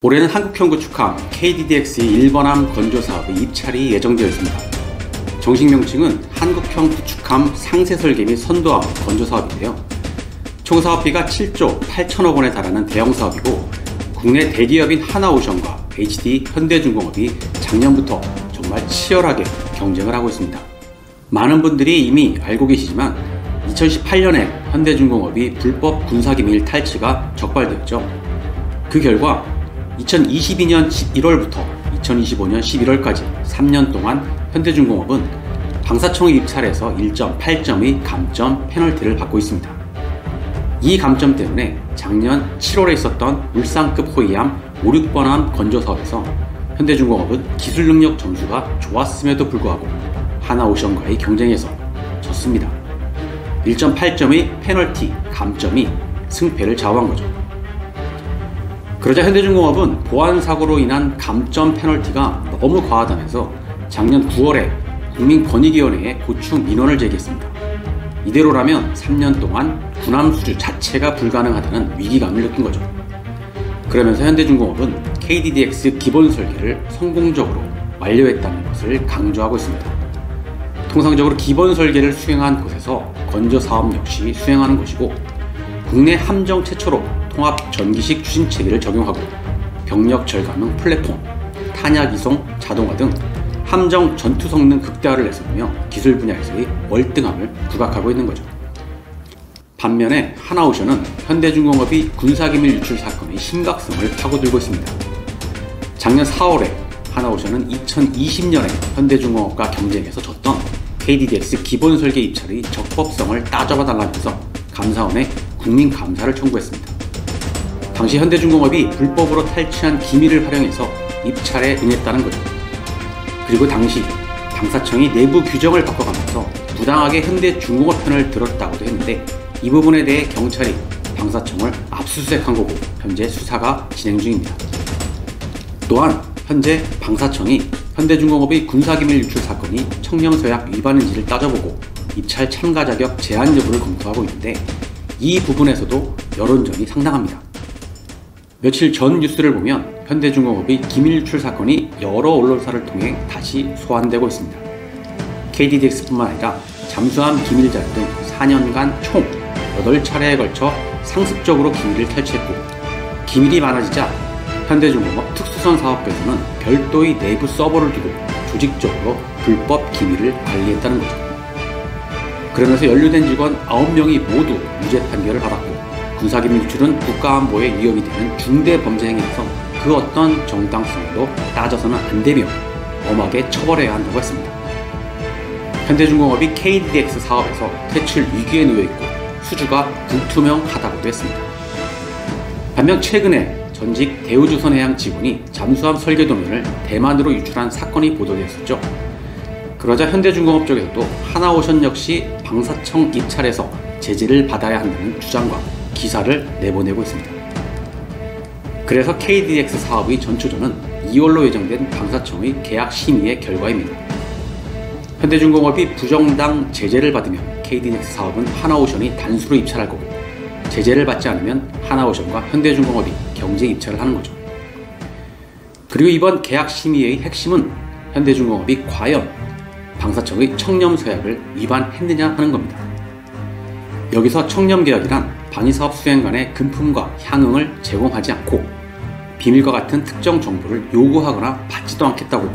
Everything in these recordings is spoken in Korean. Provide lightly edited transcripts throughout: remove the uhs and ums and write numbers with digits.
올해는 한국형 구축함 KDDX의 일본함 건조 사업의 입찰이 예정되어 있습니다. 정식 명칭은 한국형 구축함 상세 설계 및 선도함 건조 사업인데요. 총 사업비가 7조 8천억 원에 달하는 대형 사업이고, 국내 대기업인 하나오션과 HD 현대중공업이 작년부터 정말 치열하게 경쟁을 하고 있습니다. 많은 분들이 이미 알고 계시지만 2018년에 현대중공업이 불법 군사기밀 탈취가 적발되었죠. 그 결과 2022년 1월부터 2025년 11월까지 3년 동안 현대중공업은 방사청의 입찰에서 1.8점의 감점 페널티를 받고 있습니다. 이 감점 때문에 작년 7월에 있었던 울산급 호위함 5, 6번함 건조 사업에서 현대중공업은 기술 능력 점수가 좋았음에도 불구하고 하나오션과의 경쟁에서 졌습니다. 1.8점의 페널티 감점이 승패를 좌우한 거죠. 그러자 현대중공업은 보안사고로 인한 감점 페널티가 너무 과하다면서 작년 9월에 국민권익위원회에 고충 민원을 제기했습니다. 이대로라면 3년 동안 군함 수주 자체가 불가능하다는 위기감을 느낀 거죠. 그러면서 현대중공업은 KDDX 기본 설계를 성공적으로 완료했다는 것을 강조하고 있습니다. 통상적으로 기본 설계를 수행한 곳에서 건조 사업 역시 수행하는 것이고, 국내 함정 최초로 통합 전기식 추진 체계를 적용하고 병력 절감형 플랫폼, 탄약 이송 자동화 등 함정 전투 성능 극대화를 내세우며 기술 분야에서의 월등함을 부각하고 있는 거죠. 반면에 하나오션은 현대중공업이 군사기밀 유출 사건의 심각성을 파고들고 있습니다. 작년 4월에 하나오션은 2020년에 현대중공업과 경쟁에서 졌던 KDDX 기본 설계 입찰의 적법성을 따져봐 달라면서 감사원에 국민감사를 청구했습니다. 당시 현대중공업이 불법으로 탈취한 기밀을 활용해서 입찰에 응했다는 거죠. 그리고 당시 방사청이 내부 규정을 바꿔가면서 부당하게 현대중공업 편을 들었다고도 했는데, 이 부분에 대해 경찰이 방사청을 압수수색한 거고 현재 수사가 진행 중입니다. 또한 현재 방사청이 현대중공업의 군사기밀 유출 사건이 청렴서약 위반인지를 따져보고 입찰 참가 자격 제한 여부를 검토하고 있는데, 이 부분에서도 여론전이 상당합니다. 며칠 전 뉴스를 보면 현대중공업의 기밀 유출 사건이 여러 언론사를 통해 다시 소환되고 있습니다. KDDX뿐만 아니라 잠수함 기밀 자료 등 4년간 총 8차례에 걸쳐 상습적으로 기밀을 탈취했고, 기밀이 많아지자 현대중공업 특수선 사업부에서는 별도의 내부 서버를 두고 조직적으로 불법 기밀을 관리했다는 거죠. 그러면서 연루된 직원 9명이 모두 무죄 판결을 받았고, 군사기밀 유출은 국가안보에 위협이 되는 중대 범죄 행위라서 그 어떤 정당성도 따져서는 안 되며 엄하게 처벌해야 한다고 했습니다. 현대중공업이 KDDX 사업에서 퇴출 위기에 놓여 있고 수주가 불투명하다고도 했습니다. 반면 최근에 전직 대우조선해양 직원이 잠수함 설계 도면을 대만으로 유출한 사건이 보도되었었죠. 그러자 현대중공업 쪽에서도 하나오션 역시 방사청 입찰에서 제재를 받아야 한다는 주장과 기사를 내보내고 있습니다. 그래서 KDDX 사업의 전초전은 2월로 예정된 방사청의 계약 심의의 결과입니다. 현대중공업이 부정당 제재를 받으면 KDDX 사업은 하나오션이 단수로 입찰할 거고, 제재를 받지 않으면 하나오션과 현대중공업이 경제 입찰을 하는 거죠. 그리고 이번 계약 심의의 핵심은 현대중공업이 과연 방사청의 청렴서약을 위반했느냐 하는 겁니다. 여기서 청렴계약이란 방위사업 수행간의 금품과 향응을 제공하지 않고 비밀과 같은 특정 정보를 요구하거나 받지도 않겠다고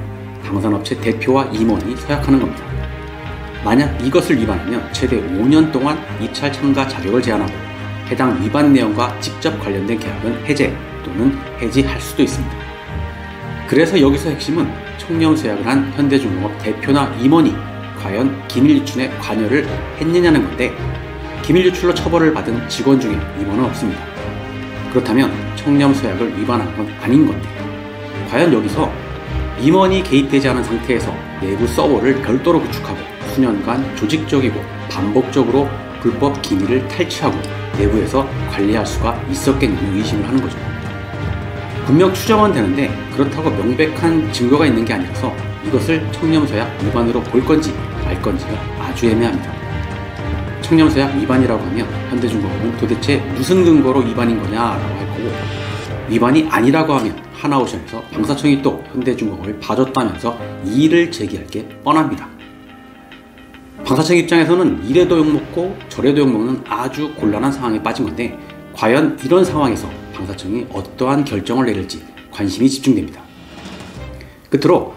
방산업체 대표와 임원이 서약하는 겁니다. 만약 이것을 위반하면 최대 5년 동안 입찰 참가 자격을 제한하고 해당 위반 내용과 직접 관련된 계약은 해제 또는 해지할 수도 있습니다. 그래서 여기서 핵심은 청렴서약을 한 현대중공업 대표나 임원이 과연 기밀 유출에 관여를 했느냐는 건데, 기밀 유출로 처벌을 받은 직원 중에 임원은 없습니다. 그렇다면 청렴서약을 위반한 건 아닌 건데, 과연 여기서 임원이 개입되지 않은 상태에서 내부 서버를 별도로 구축하고 수년간 조직적이고 반복적으로 불법 기밀을 탈취하고 내부에서 관리할 수가 있었겠냐는 의심을 하는 거죠. 분명 추정은 되는데 그렇다고 명백한 증거가 있는 게 아니라서 이것을 청렴서약 위반으로 볼 건지 말 건지가 아주 애매합니다. 청렴서약 위반이라고 하면 현대중공업은 도대체 무슨 근거로 위반인 거냐라고 할 거고, 위반이 아니라고 하면 하나오션에서 방사청이 또 현대중공업을 봐줬다면서 이의를 제기할 게 뻔합니다. 방사청 입장에서는 이래도 욕먹고 저래도 욕먹는 아주 곤란한 상황에 빠진 건데, 과연 이런 상황에서 방사청이 어떠한 결정을 내릴지 관심이 집중됩니다. 끝으로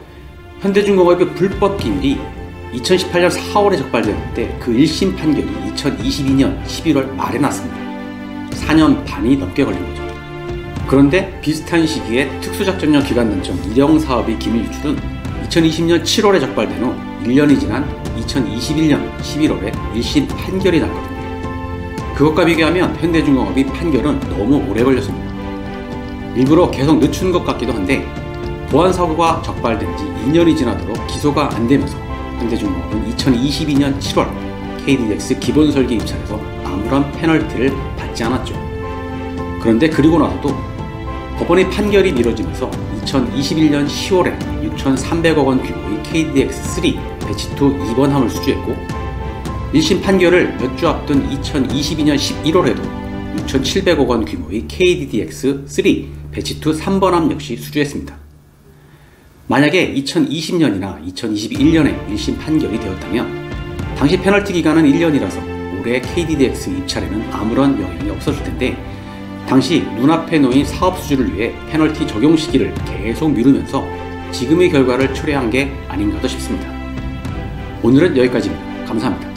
현대중공업의 불법 기밀이 2018년 4월에 적발되었는데 그 1심 판결이 2022년 11월 말에 났습니다. 4년 반이 넘게 걸린 거죠. 그런데 비슷한 시기에 특수작전용 기관단청 일형 사업의 기밀 유출은 2020년 7월에 적발된 후 1년이 지난 2021년 11월에 1심 판결이 났거든요. 그것과 비교하면 현대중공업의 판결은 너무 오래 걸렸습니다. 일부러 계속 늦춘 것 같기도 한데, 보안사고가 적발된 지 2년이 지나도록 기소가 안 되면서 현대중공업은 2022년 7월 KDDX 기본 설계 입찰에서 아무런 페널티를 받지 않았죠. 그런데 그리고 나서도 법원의 판결이 미뤄지면서 2021년 10월에 6,300억 원 규모의 KDDX3 배치2 2번함을 수주했고, 1심 판결을 몇 주 앞둔 2022년 11월에도 6,700억 원 규모의 KDDX3 배치2 3번함 역시 수주했습니다. 만약에 2020년이나 2021년에 1심 판결이 되었다면 당시 페널티 기간은 1년이라서 올해 KDDX 입찰에는 아무런 영향이 없었을 텐데, 당시 눈앞에 놓인 사업 수주를 위해 페널티 적용 시기를 계속 미루면서 지금의 결과를 초래한 게 아닌가도 싶습니다. 오늘은 여기까지입니다. 감사합니다.